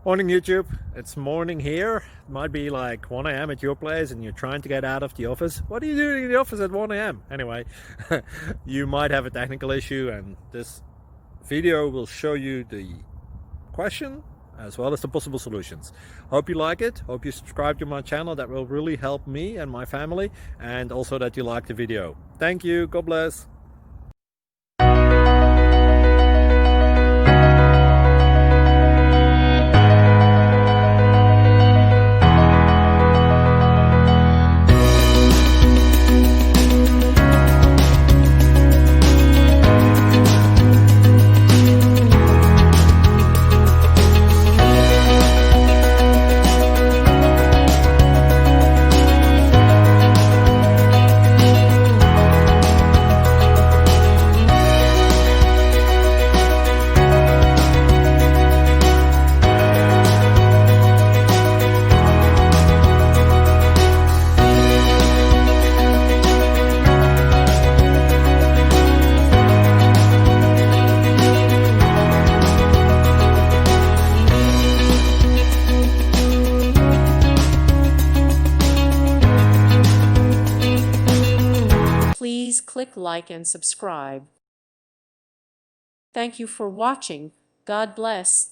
Morning YouTube, it's morning here. It might be like 1 a.m. at your place and you're trying to get out of the office. What are you doing in the office at 1 a.m.? Anyway, you might have a technical issue and this video will show you the question as well as the possible solutions. Hope you like it, hope you subscribe to my channel. That will really help me and my family, and also that you like the video. Thank you, God bless. Please click like and subscribe. Thank you for watching. God bless.